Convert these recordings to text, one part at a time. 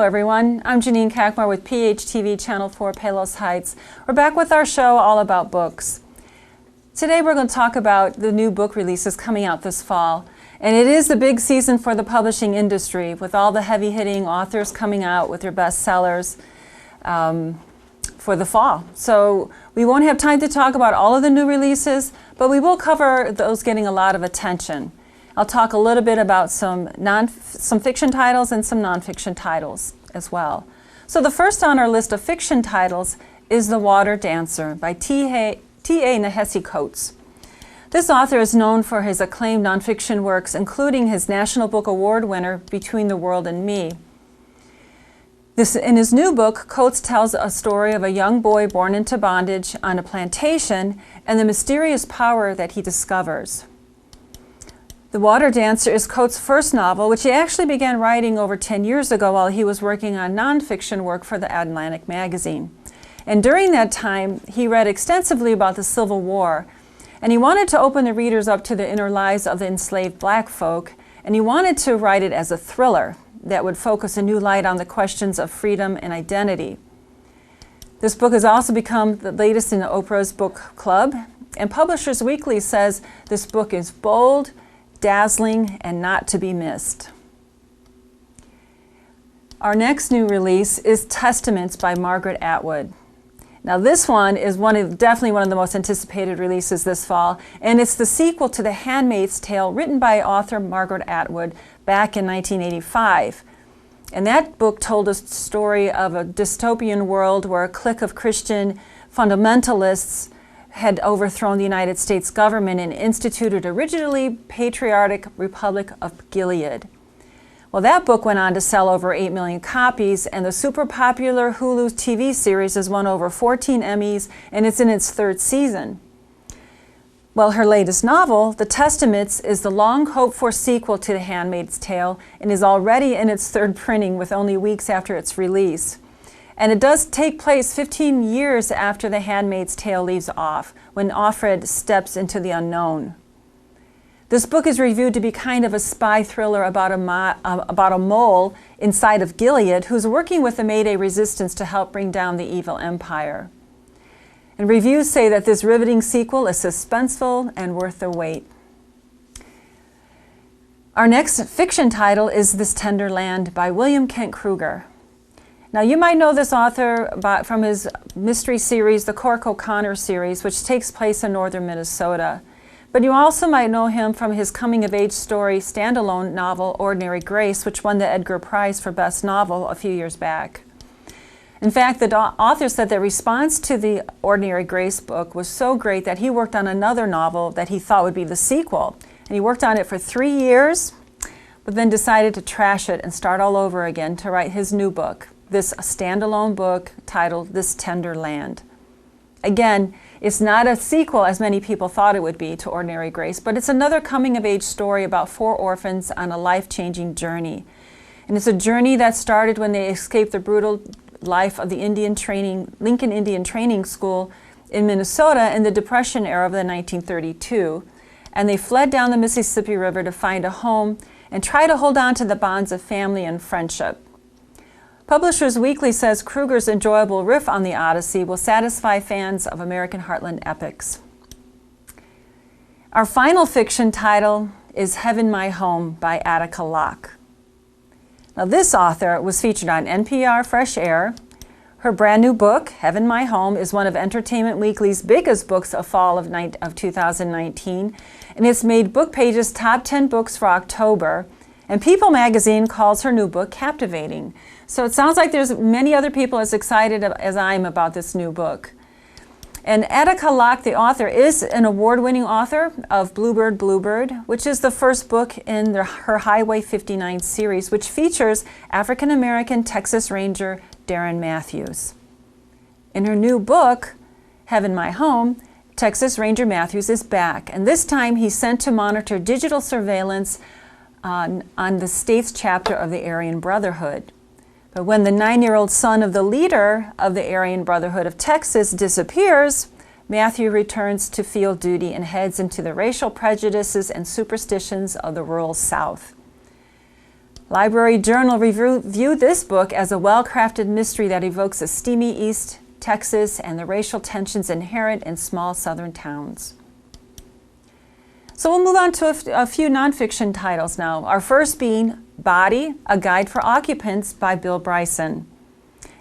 everyone. I'm Janine Kakmar with PHTV Channel 4 Palos Heights. We're back with our show all about books. Today we're going to talk about the new book releases coming out this fall. And it is the big season for the publishing industry, with all the heavy-hitting authors coming out with their bestsellers for the fall. So we won't have time to talk about all of the new releases, but we will cover those getting a lot of attention. I'll talk a little bit about some fiction titles and some nonfiction titles as well. So the first on our list of fiction titles is The Water Dancer by T.A. Nehesi Coates. This author is known for his acclaimed nonfiction works, including his National Book Award winner, Between the World and Me. In his new book, Coates tells a story of a young boy born into bondage on a plantation and the mysterious power that he discovers. The Water Dancer is Coates' first novel, which he actually began writing over 10 years ago while he was working on nonfiction work for the Atlantic magazine. And during that time, he read extensively about the Civil War, and he wanted to open the readers up to the inner lives of the enslaved black folk, and he wanted to write it as a thriller that would focus a new light on the questions of freedom and identity. This book has also become the latest in Oprah's book club, and Publishers Weekly says this book is bold, dazzling, and not to be missed. Our next new release is Testaments by Margaret Atwood. Now this one is definitely one of the most anticipated releases this fall, and it's the sequel to The Handmaid's Tale, written by author Margaret Atwood back in 1985. And that book told a story of a dystopian world where a clique of Christian fundamentalists had overthrown the United States government and instituted a rigidly patriotic Republic of Gilead. Well, that book went on to sell over 8 million copies, and the super popular Hulu TV series has won over 14 Emmys, and it's in its third season. Well, her latest novel, The Testaments, is the long-hoped-for sequel to The Handmaid's Tale and is already in its third printing with only weeks after its release. And it does take place 15 years after The Handmaid's Tale leaves off, when Offred steps into the unknown. This book is reviewed to be kind of a spy thriller about a mole inside of Gilead who's working with the Mayday resistance to help bring down the evil empire. And reviews say that this riveting sequel is suspenseful and worth the wait. Our next fiction title is This Tender Land by William Kent Kruger. Now, you might know this author from his mystery series, the Cork O'Connor series, which takes place in northern Minnesota. But you also might know him from his coming-of-age story standalone novel, Ordinary Grace, which won the Edgar Prize for Best Novel a few years back. In fact, the author said that response to the Ordinary Grace book was so great that he worked on another novel that he thought would be the sequel. And he worked on it for 3 years, but then decided to trash it and start all over again to write his new book, this standalone book titled This Tender Land. Again, it's not a sequel as many people thought it would be to Ordinary Grace, but it's another coming-of-age story about 4 orphans on a life-changing journey. And it's a journey that started when they escaped the brutal life of the Lincoln Indian Training School in Minnesota in the Depression era of 1932. And they fled down the Mississippi River to find a home and try to hold on to the bonds of family and friendship. Publishers Weekly says Kruger's enjoyable riff on the Odyssey will satisfy fans of American Heartland epics. Our final fiction title is Heaven My Home by Attica Locke. Now, this author was featured on NPR Fresh Air. Her brand new book, Heaven My Home, is one of Entertainment Weekly's biggest books of fall of 2019, and it's made BookPage's top 10 books for October. And People magazine calls her new book captivating. So it sounds like there's many other people as excited as I am about this new book. And Attica Locke, the author, is an award-winning author of Bluebird, Bluebird, which is the first book in her Highway 59 series, which features African-American Texas Ranger Darren Matthews. In her new book, Heaven My Home, Texas Ranger Matthews is back, and this time he's sent to monitor digital surveillance on the state's chapter of the Aryan Brotherhood. But when the 9-year-old son of the leader of the Aryan Brotherhood of Texas disappears, Matthew returns to field duty and heads into the racial prejudices and superstitions of the rural South. Library Journal reviewed this book as a well-crafted mystery that evokes a steamy East Texas and the racial tensions inherent in small southern towns. So we'll move on to a few nonfiction titles now. Our first being Body, A Guide for Occupants by Bill Bryson.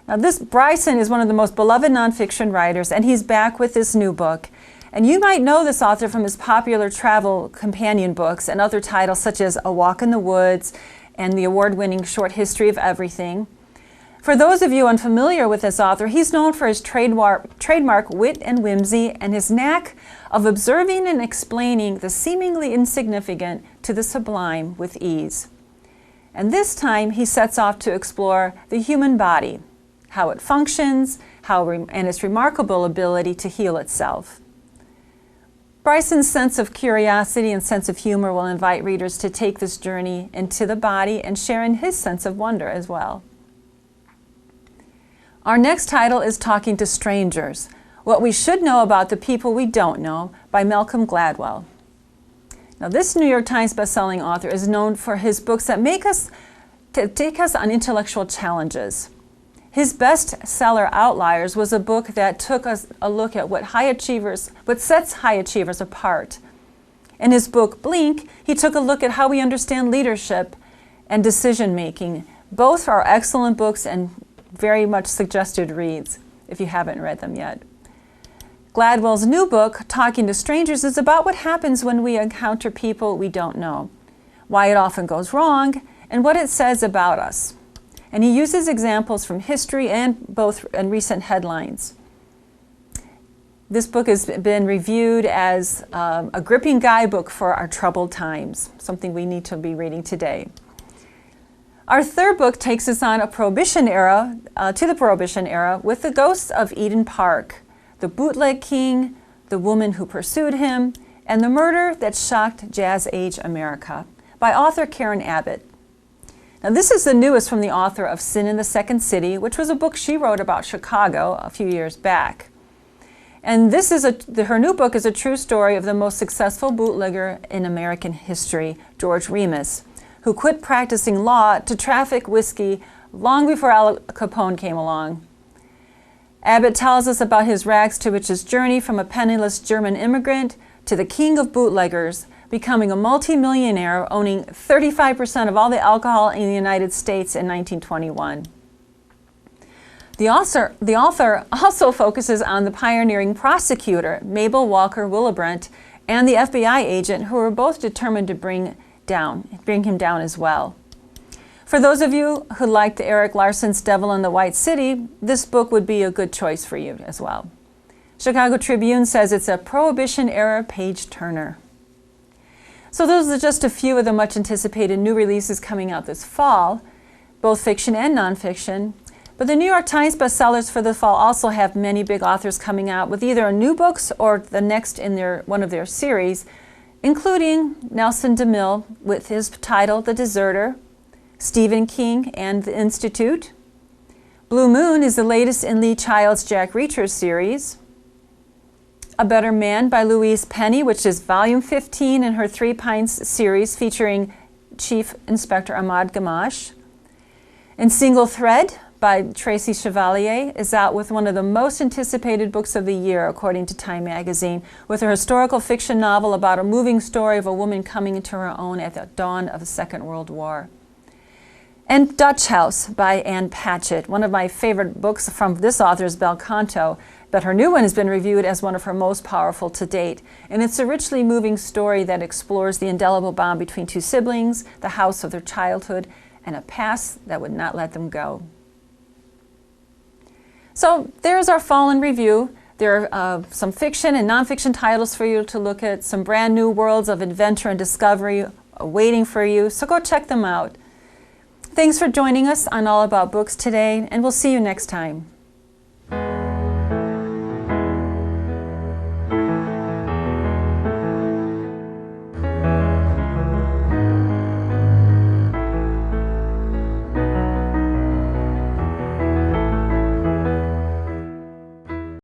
Now this Bryson is one of the most beloved nonfiction writers, and he's back with this new book. And you might know this author from his popular travel companion books and other titles such as A Walk in the Woods and the award-winning Short History of Everything. For those of you unfamiliar with this author, he's known for his trademark wit and whimsy and his knack of observing and explaining the seemingly insignificant to the sublime with ease. And this time he sets off to explore the human body, how it functions, and its remarkable ability to heal itself. Bryson's sense of curiosity and sense of humor will invite readers to take this journey into the body and share in his sense of wonder as well. Our next title is Talking to Strangers, What We Should Know About the People We Don't Know by Malcolm Gladwell. Now this New York Times bestselling author is known for his books that take us on intellectual challenges. His bestseller Outliers was a book that took us a look at what sets high achievers apart. In his book Blink, he took a look at how we understand leadership and decision making. Both are excellent books and very much suggested reads if you haven't read them yet. Gladwell's new book, Talking to Strangers, is about what happens when we encounter people we don't know, why it often goes wrong, and what it says about us. And he uses examples from history and recent headlines. This book has been reviewed as a gripping guidebook for our troubled times, something we need to be reading today. Our third book takes us on to the Prohibition Era with the ghosts of Eden Park, the bootleg king, the woman who pursued him, and the murder that shocked Jazz Age America by author Karen Abbott. Now this is the newest from the author of Sin in the Second City, which was a book she wrote about Chicago a few years back. And her new book is a true story of the most successful bootlegger in American history, George Remus, who quit practicing law to traffic whiskey long before Al Capone came along. Abbott tells us about his rags to riches journey from a penniless German immigrant to the king of bootleggers, becoming a multimillionaire owning 35% of all the alcohol in the United States in 1921. The author also focuses on the pioneering prosecutor, Mabel Walker Willebrandt, and the FBI agent who were both determined to bring him down as well. For those of you who liked Eric Larson's Devil in the White City, this book would be a good choice for you as well. Chicago Tribune says it's a Prohibition Era page-turner. So those are just a few of the much anticipated new releases coming out this fall, both fiction and nonfiction. But the New York Times bestsellers for the fall also have many big authors coming out with either new books or the next in one of their series, including Nelson DeMille with his title The Deserter, Stephen King and The Institute. Blue Moon is the latest in Lee Child's Jack Reacher series. A Better Man by Louise Penny, which is volume 15 in her Three Pines series featuring Chief Inspector Ahmad Gamache. And Single Thread by Tracy Chevalier is out with one of the most anticipated books of the year, according to Time magazine, with her historical fiction novel about a moving story of a woman coming into her own at the dawn of the Second World War. And Dutch House by Anne Patchett, one of my favorite books from this author's Bel Canto, but her new one has been reviewed as one of her most powerful to date. And it's a richly moving story that explores the indelible bond between two siblings, the house of their childhood, and a past that would not let them go. So there's our fall in review. There are some fiction and nonfiction titles for you to look at, some brand new worlds of adventure and discovery waiting for you, so go check them out. Thanks for joining us on All About Books today, and we'll see you next time.